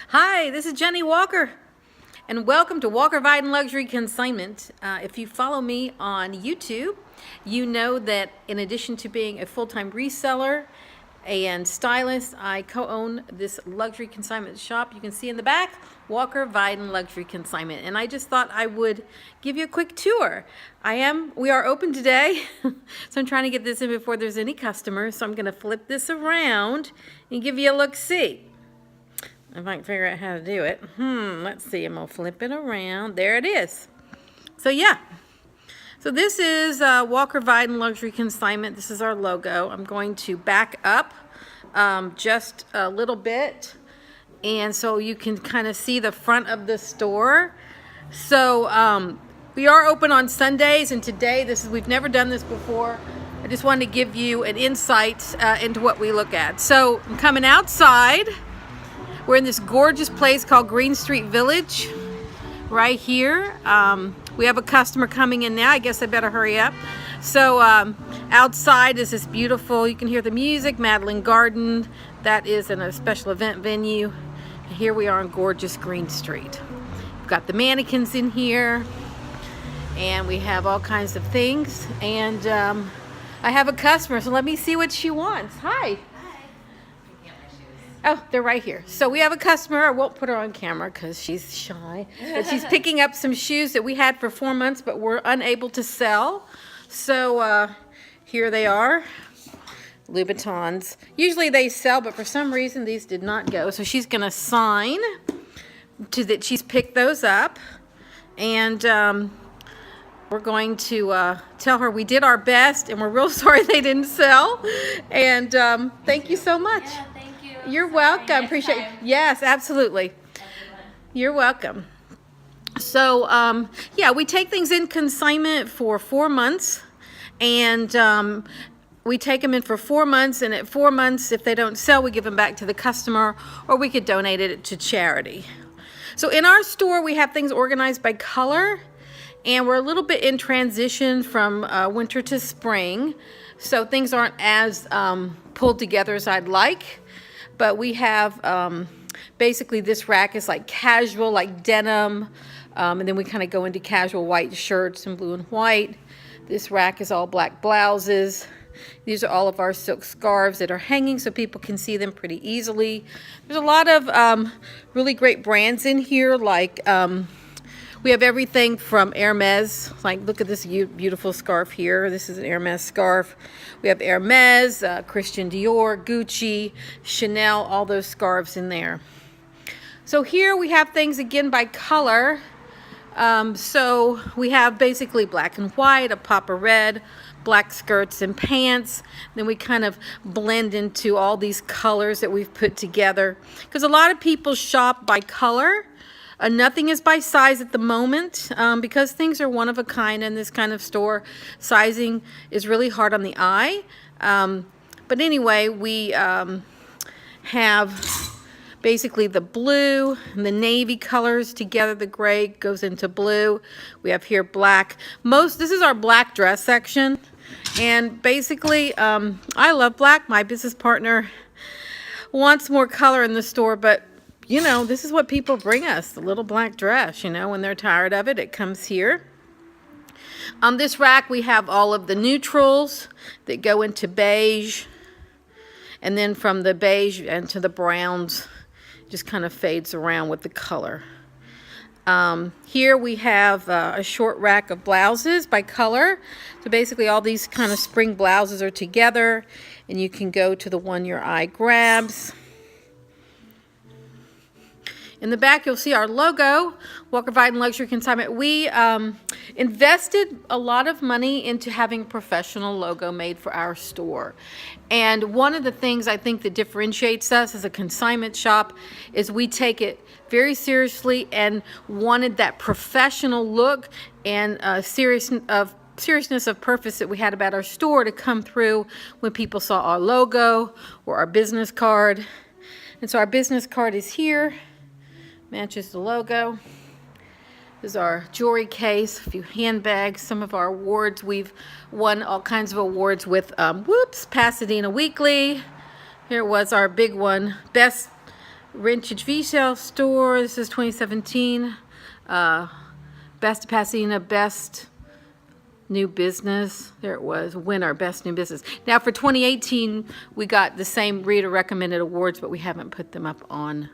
Hi, this is Jennie Walker, and welcome to Walker Viden Luxury Consignment. If you follow me on YouTube, you know that in addition to being a full-time reseller and stylist, I co-own this luxury consignment shop. You can see in the back, Walker Viden Luxury Consignment. And I just thought I would give you a quick tour. We are open today, so I'm trying to get this in before there's any customers. So I'm gonna flip this around and give you a look-see. If I can figure out how to do it. Let's see, I'm gonna flip it around. There it is. So yeah. So this is Walker Viden Luxury Consignment. This is our logo. I'm going to back up just a little bit, and so you can kind of see the front of the store. So we are open on Sundays, and today we've never done this before. I just wanted to give you an insight into what we look at. So I'm coming outside. We're in this gorgeous place called Green Street Village right here. We have a customer coming in now. I guess I better hurry up. So outside is this beautiful, you can hear the music, Madeline Garden. That is in a special event venue. And here we are on gorgeous Green Street. We've got the mannequins in here, and we have all kinds of things. And I have a customer, so let me see what she wants. Hi. Oh, they're right here. So we have a customer. I won't put her on camera because she's shy. But she's picking up some shoes that we had for 4 months, but we're unable to sell. So here they are, Louboutins. Usually they sell, but for some reason these did not go. So she's going to sign to that she's picked those up. And we're going to tell her we did our best, and we're real sorry they didn't sell. And thank you so much. Yeah. You're welcome. Appreciate it. Yes, absolutely. You're welcome. So, yeah, we take things in consignment for 4 months, and we take them in for 4 months, and at 4 months, if they don't sell, we give them back to the customer, or we could donate it to charity. So in our store, we have things organized by color, and we're a little bit in transition from winter to spring, so things aren't as pulled together as I'd like. But we have basically this rack is like casual, like denim, and then we kind of go into casual white shirts and blue and white. This rack is all black blouses. These are all of our silk scarves that are hanging so people can see them pretty easily. There's a lot of really great brands in here, like we have everything from Hermes. Like, look at this beautiful scarf here. This is an Hermes scarf. We have Hermes, Christian Dior, Gucci, Chanel, all those scarves in there. So here we have things again by color. So we have basically black and white, a pop of red, black skirts and pants. Then we kind of blend into all these colors that we've put together. Because a lot of people shop by color. Nothing is by size at the moment because things are one of a kind in this kind of store. Sizing is really hard on the eye. But anyway, we have basically the blue and the navy colors together. The gray goes into blue. We have here black. This is our black dress section. And basically, I love black. My business partner wants more color in the store, but you know, this is what people bring us, the little black dress, you know, when they're tired of it, it comes here. On this rack, we have all of the neutrals that go into beige. And then from the beige into the browns, just kind of fades around with the color. Here we have a short rack of blouses by color. So basically all these kind of spring blouses are together, and you can go to the one your eye grabs. In the back, you'll see our logo, Walker Viden Luxury Consignment. We invested a lot of money into having a professional logo made for our store. And one of the things I think that differentiates us as a consignment shop is we take it very seriously and wanted that professional look and seriousness of purpose that we had about our store to come through when people saw our logo or our business card. And so our business card is here. Matches the logo. This is our jewelry case, a few handbags, some of our awards. We've won all kinds of awards with, Pasadena Weekly. Here was our big one, best Vintage Resale store. This is 2017. Best of Pasadena, best new business. There it was, winner, best new business. Now for 2018, we got the same reader recommended awards, but we haven't put them up on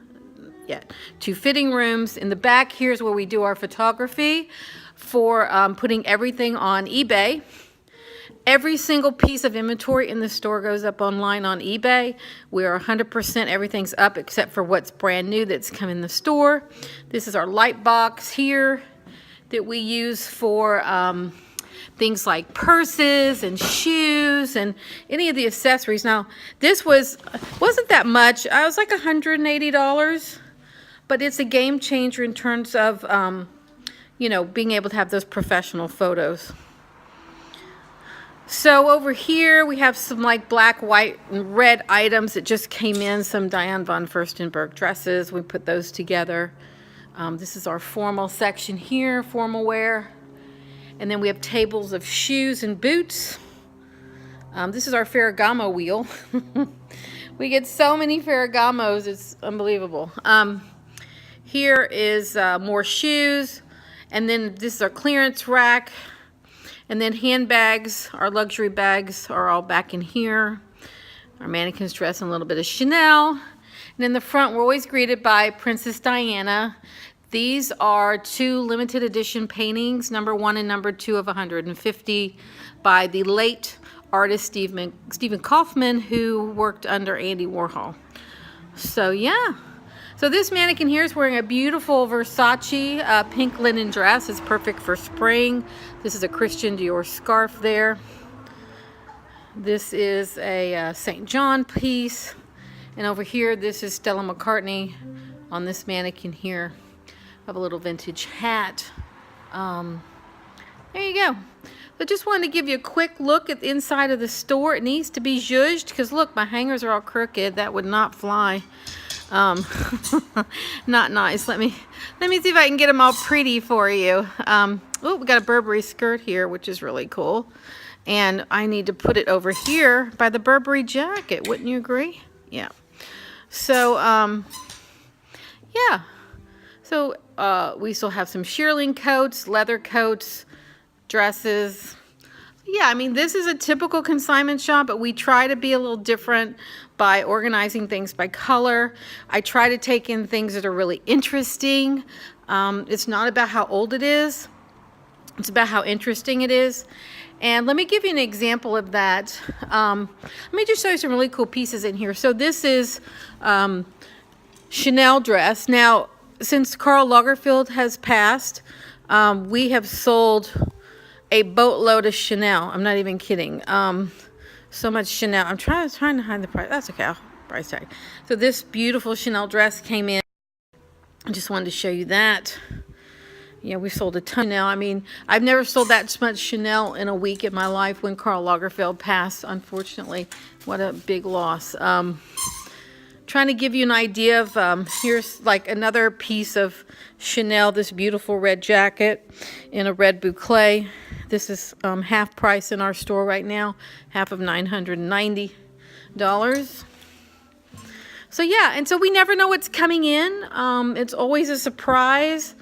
yet. 2 fitting rooms. In the back, here's where we do our photography for putting everything on eBay. Every single piece of inventory in the store goes up online on eBay. We are 100%, everything's up except for what's brand new that's come in the store. This is our light box here that we use for things like purses and shoes and any of the accessories. Now, this wasn't that much. I was like $180, but it's a game changer in terms of, you know, being able to have those professional photos. So over here we have some like black, white, and red items that just came in. Some Diane von Furstenberg dresses. We put those together. This is our formal section here, formal wear. And then we have tables of shoes and boots. This is our Ferragamo wheel. We get so many Ferragamos, it's unbelievable. Here is more shoes. And then this is our clearance rack. And then handbags, our luxury bags are all back in here. Our mannequins dress in a little bit of Chanel. And in the front, we're always greeted by Princess Diana. These are 2 limited edition paintings, number 1 and number 2 of 150, by the late artist Stephen Kaufman, who worked under Andy Warhol. So yeah. So this mannequin here is wearing a beautiful Versace pink linen dress. It's perfect for spring. This is a Christian Dior scarf there. This is a St. John piece. And over here, this is Stella McCartney on this mannequin here. I have a little vintage hat. There you go. I just wanted to give you a quick look at the inside of the store. It needs to be zhuzhed because look, my hangers are all crooked. That would not fly. Not nice. Let me see if I can get them all pretty for you. Oh, we got a Burberry skirt here, which is really cool. And I need to put it over here by the Burberry jacket. Wouldn't you agree? Yeah. So, yeah. So, we still have some shearling coats, leather coats, dresses. Yeah, I mean, this is a typical consignment shop, but we try to be a little different by organizing things by color. I try to take in things that are really interesting. It's not about how old it is. It's about how interesting it is. And let me give you an example of that. Let me just show you some really cool pieces in here. So this is Chanel dress. Now, since Karl Lagerfeld has passed, we have sold a boatload of Chanel. I'm not even kidding. So much Chanel. I'm trying to hide the price. That's okay. Price tag. So this beautiful Chanel dress came in. I just wanted to show you that. Yeah, we sold a ton now. I mean, I've never sold that much Chanel in a week in my life when Karl Lagerfeld passed, unfortunately. What a big loss. Trying to give you an idea of, here's like another piece of Chanel, this beautiful red jacket in a red boucle. This is half price in our store right now, half of $990. So yeah, and so we never know what's coming in. It's always a surprise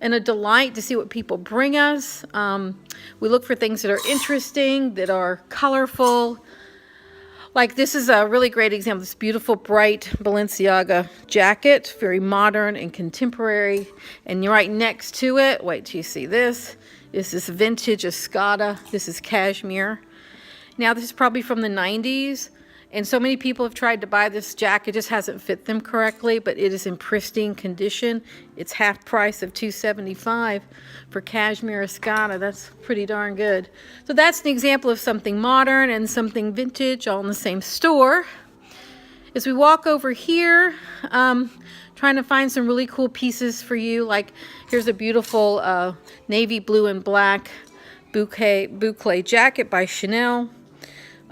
and a delight to see what people bring us. We look for things that are interesting, that are colorful. Like this is a really great example, this beautiful bright Balenciaga jacket, very modern and contemporary. And right next to it, wait till you see this, is this vintage Escada. This is cashmere. Now this is probably from the 90s. And so many people have tried to buy this jacket, it just hasn't fit them correctly, but it is in pristine condition. It's half price of $275 for cashmere Escada. That's pretty darn good. So that's an example of something modern and something vintage all in the same store. As we walk over here, trying to find some really cool pieces for you. Like here's a beautiful navy blue and black boucle jacket by Chanel.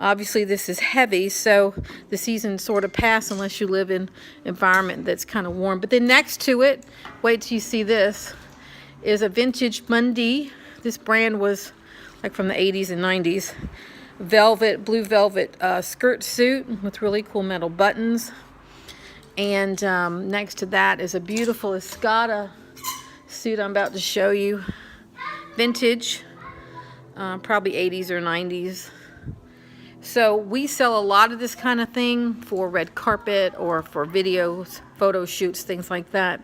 Obviously this is heavy, so the season sort of passed unless you live in an environment that's kind of warm. But then next to it, wait till you see this, is a vintage Mundi. This brand was like from the 80s and 90s. Velvet, blue velvet skirt suit with really cool metal buttons. And next to that is a beautiful Escada suit I'm about to show you. Vintage, probably 80s or 90s. So we sell a lot of this kind of thing for red carpet or for videos, photo shoots, things like that.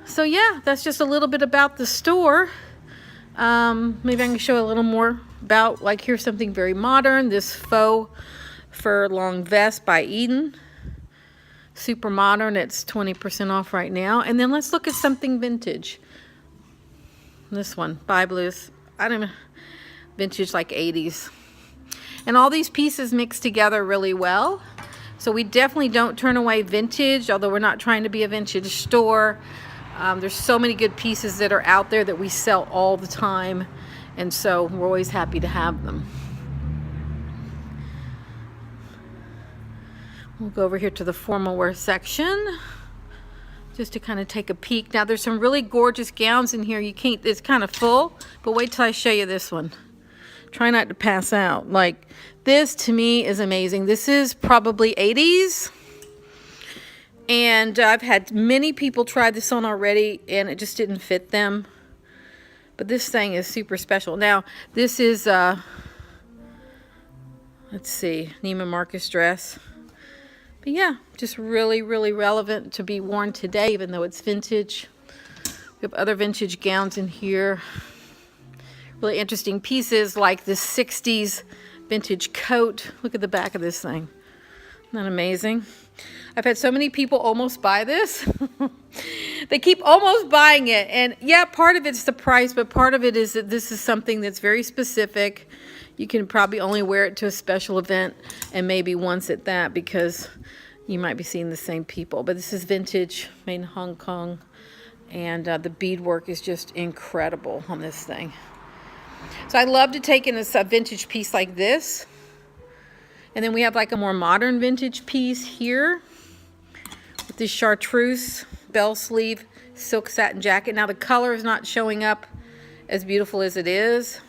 So yeah, that's just a little bit about the store. Maybe I can show a little more about, like, here's something very modern, this faux fur long vest by Eden. Super modern. It's 20% off right now. And then let's look at something vintage. This one, By Blues. I don't know, vintage like 80s. And all these pieces mix together really well. So we definitely don't turn away vintage, although we're not trying to be a vintage store. There's so many good pieces that are out there that we sell all the time. And so we're always happy to have them. We'll go over here to the formal wear section just to kind of take a peek. Now there's some really gorgeous gowns in here. You can't, it's kind of full, but wait till I show you this one. Try not to pass out. Like, this to me is amazing. This is probably 80s. And I've had many people try this on already and it just didn't fit them. But this thing is super special. Now, this is, let's see, Neiman Marcus dress. But yeah, just really, really relevant to be worn today, even though it's vintage. We have other vintage gowns in here. Really interesting pieces like this 60s vintage coat. Look at the back of this thing. Isn't that amazing? I've had so many people almost buy this. They keep almost buying it. And yeah, part of it's the price, but part of it is that this is something that's very specific. You can probably only wear it to a special event and maybe once at that, because you might be seeing the same people. But this is vintage, made in Hong Kong. And the beadwork is just incredible on this thing. So I love to take in a vintage piece like this. And then we have like a more modern vintage piece here with this chartreuse bell sleeve silk satin jacket. Now the color is not showing up as beautiful as it is.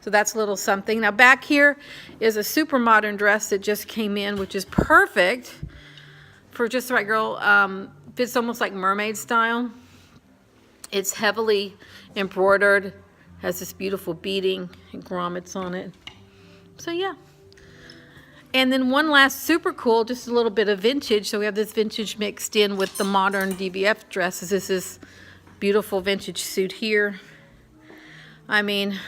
So that's a little something. Now back here is a super modern dress that just came in, which is perfect for just the right girl. Fits almost like mermaid style. It's heavily embroidered, has this beautiful beading and grommets on it. So yeah. And then one last super cool, just a little bit of vintage. So we have this vintage mixed in with the modern DVF dresses. This is beautiful vintage suit here. I mean,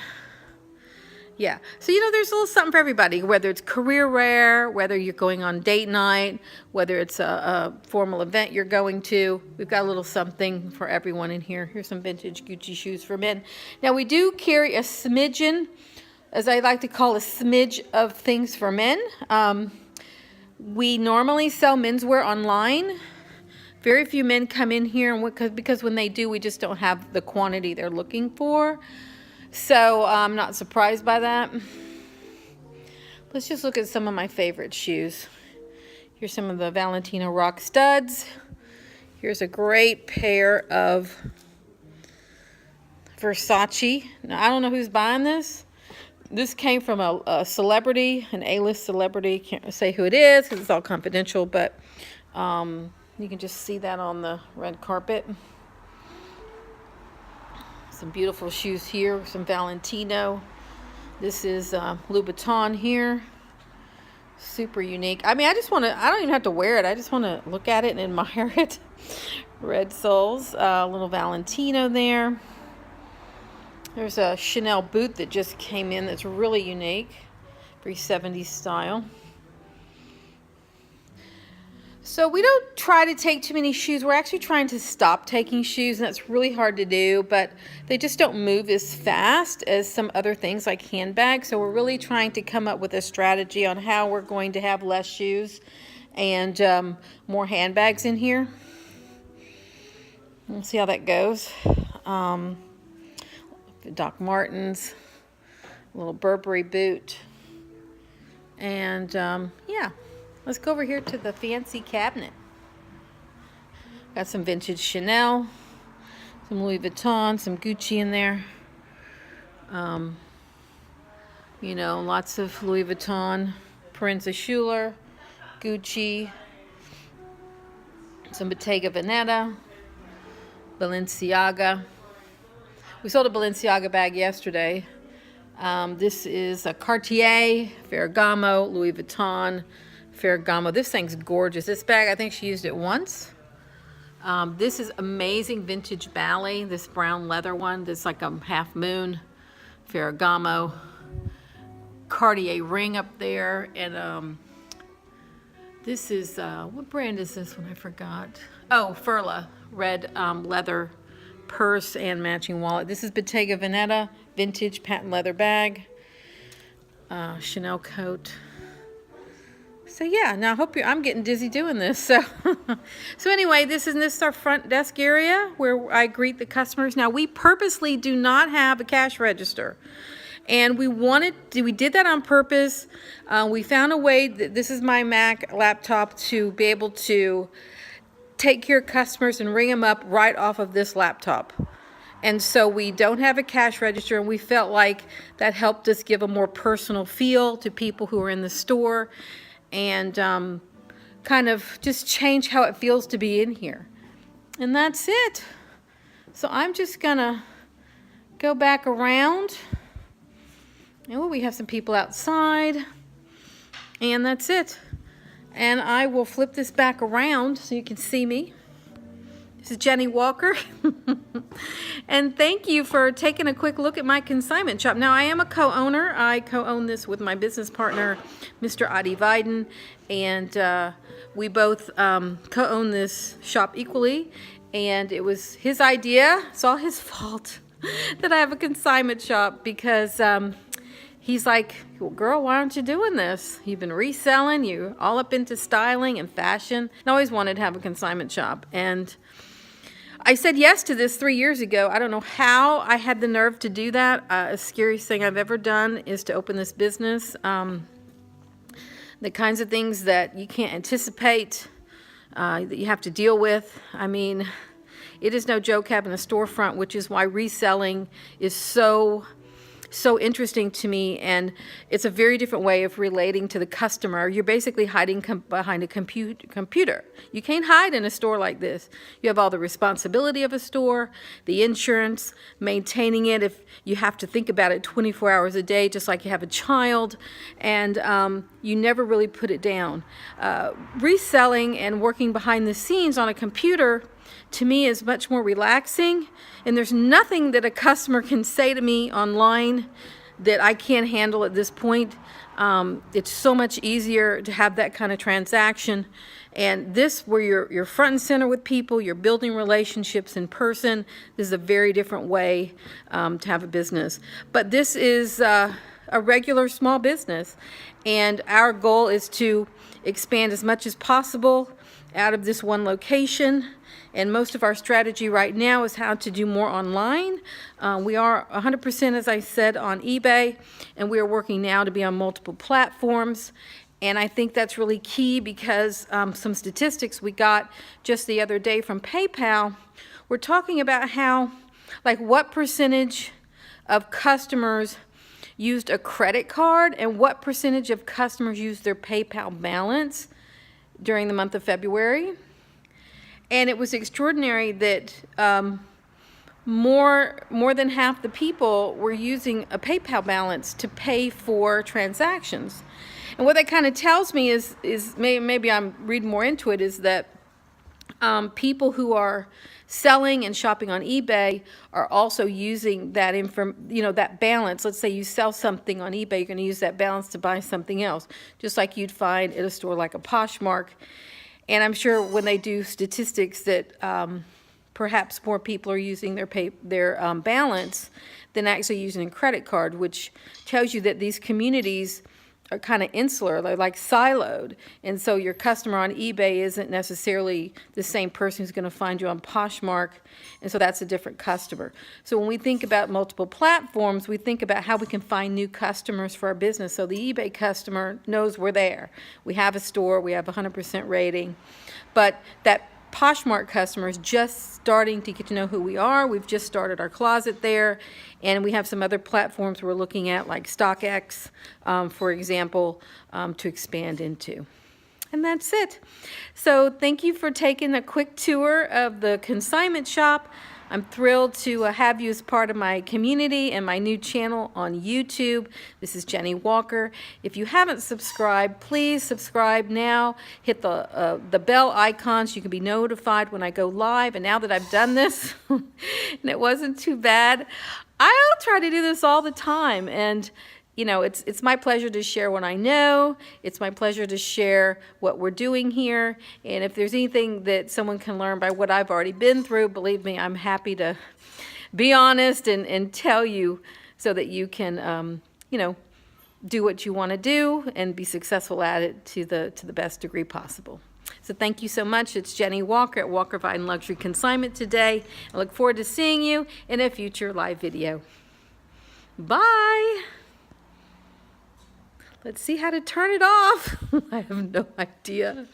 yeah. So, you know, there's a little something for everybody, whether it's career wear, whether you're going on date night, whether it's a formal event you're going to. We've got a little something for everyone in here. Here's some vintage Gucci shoes for men. Now, we do carry a smidgen, as I like to call a smidge of things for men. We normally sell menswear online. Very few men come in here, and because when they do, we just don't have the quantity they're looking for. So I'm not surprised by that. Let's just look at some of my favorite shoes. Here's some of the Valentino Rock studs. Here's a great pair of Versace. Now, I don't know who's buying this. This came from a celebrity, an A-list celebrity. Can't say who it is because it's all confidential, but you can just see that on the red carpet. Some beautiful shoes here, some Valentino. This is Louboutin here. Super unique. I mean, I don't even have to wear it. I just want to look at it and admire it. Red soles, a little Valentino there. There's a Chanel boot that just came in that's really unique. Very 70s style. So we don't try to take too many shoes. We're actually trying to stop taking shoes, and that's really hard to do, but they just don't move as fast as some other things like handbags. So we're really trying to come up with a strategy on how we're going to have less shoes and more handbags in here. We'll see how that goes. Doc Martens, a little Burberry boot, and yeah. Let's go over here to the fancy cabinet. Got some vintage Chanel, some Louis Vuitton, some Gucci in there. You know, lots of Louis Vuitton, Prince Schuler, Gucci, some Bottega Veneta, Balenciaga. We sold a Balenciaga bag yesterday. This is a Cartier, Ferragamo, Louis Vuitton, Ferragamo. This thing's gorgeous. This bag, I think she used it once. This is amazing vintage Bali, this brown leather one. This is like a half moon, Ferragamo, Cartier ring up there. And this is, what brand is this one? I forgot. Oh, Furla, red leather purse and matching wallet. This is Bottega Veneta, vintage patent leather bag, Chanel coat. So yeah, now I hope I'm getting dizzy doing this. So, so anyway, this is our front desk area where I greet the customers. Now we purposely do not have a cash register, and we did that on purpose. We found a way this is my Mac laptop to be able to take care of customers and ring them up right off of this laptop. And so we don't have a cash register, and we felt like that helped us give a more personal feel to people who are in the store, and kind of just change how it feels to be in here. And that's it. So I'm just gonna go back around, and we have some people outside, and that's it. And I will flip this back around so you can see me. This is Jennie Walker. And thank you for taking a quick look at my consignment shop. Now, I am a co-owner. I co-own this with my business partner, Mr. Adi Viden. And we both co-own this shop equally. And it was his idea. It's all his fault that I have a consignment shop, because he's like, well, girl, why aren't you doing this? You've been reselling, you're all up into styling and fashion. I always wanted to have a consignment shop. And I said yes to this 3 years ago. I don't know how I had the nerve to do that. The scariest thing I've ever done is to open this business. The kinds of things that you can't anticipate, that you have to deal with. I mean, it is no joke having a storefront, which is why reselling is so interesting to me, and it's a very different way of relating to the customer. You're basically hiding behind a computer. You can't hide in a store like this. You have all the responsibility of a store, the insurance, maintaining it. If you have to think about it 24 hours a day, just like you have a child, and you never really put it down. Reselling and working behind the scenes on a computer, to me, is much more relaxing, and there's nothing that a customer can say to me online that I can't handle at this point. It's so much easier to have that kind of transaction, and this, where you're front and center with people, you're building relationships in person. This is a very different way to have a business. But this is a regular small business, and our goal is to expand as much as possible out of this one location. And most of our strategy right now is how to do more online. We are 100%, as I said, on eBay, and we are working now to be on multiple platforms. And I think that's really key, because some statistics we got just the other day from PayPal were talking about how, like, what percentage of customers used a credit card and what percentage of customers used their PayPal balance during the month of February. And it was extraordinary that more than half the people were using a PayPal balance to pay for transactions. And what that kind of tells me is maybe I'm reading more into it, is that people who are selling and shopping on eBay are also using that that balance. Let's say you sell something on eBay, you're going to use that balance to buy something else, just like you'd find at a store like a Poshmark. And I'm sure when they do statistics that perhaps more people are using their balance than actually using a credit card, which tells you that these communities are kind of insular, they're like siloed. And so your customer on eBay isn't necessarily the same person who's going to find you on Poshmark, and so that's a different customer. So when we think about multiple platforms, we think about how we can find new customers for our business. So the eBay customer knows we're there. We have a store, we have a 100% rating, but that Poshmark customers just starting to get to know who we are. We've just started our closet there, and we have some other platforms we're looking at, like StockX, for example, to expand into. And that's it. So thank you for taking a quick tour of the consignment shop. I'm thrilled to have you as part of my community and my new channel on YouTube. This is Jennie Walker. If you haven't subscribed, please subscribe now. Hit the bell icon so you can be notified when I go live. And now that I've done this, and it wasn't too bad, I'll try to do this all the time. And you know, it's my pleasure to share what I know. It's my pleasure to share what we're doing here. And if there's anything that someone can learn by what I've already been through, believe me, I'm happy to be honest and tell you so that you can, you know, do what you want to do and be successful at it to the best degree possible. So thank you so much. It's Jennie Walker at Walker Viden Luxury Consignment today. I look forward to seeing you in a future live video. Bye. Let's see how to turn it off. I have no idea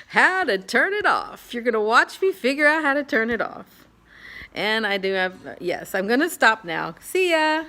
how to turn it off. You're going to watch me figure out how to turn it off. And I do have, yes, I'm going to stop now. See ya.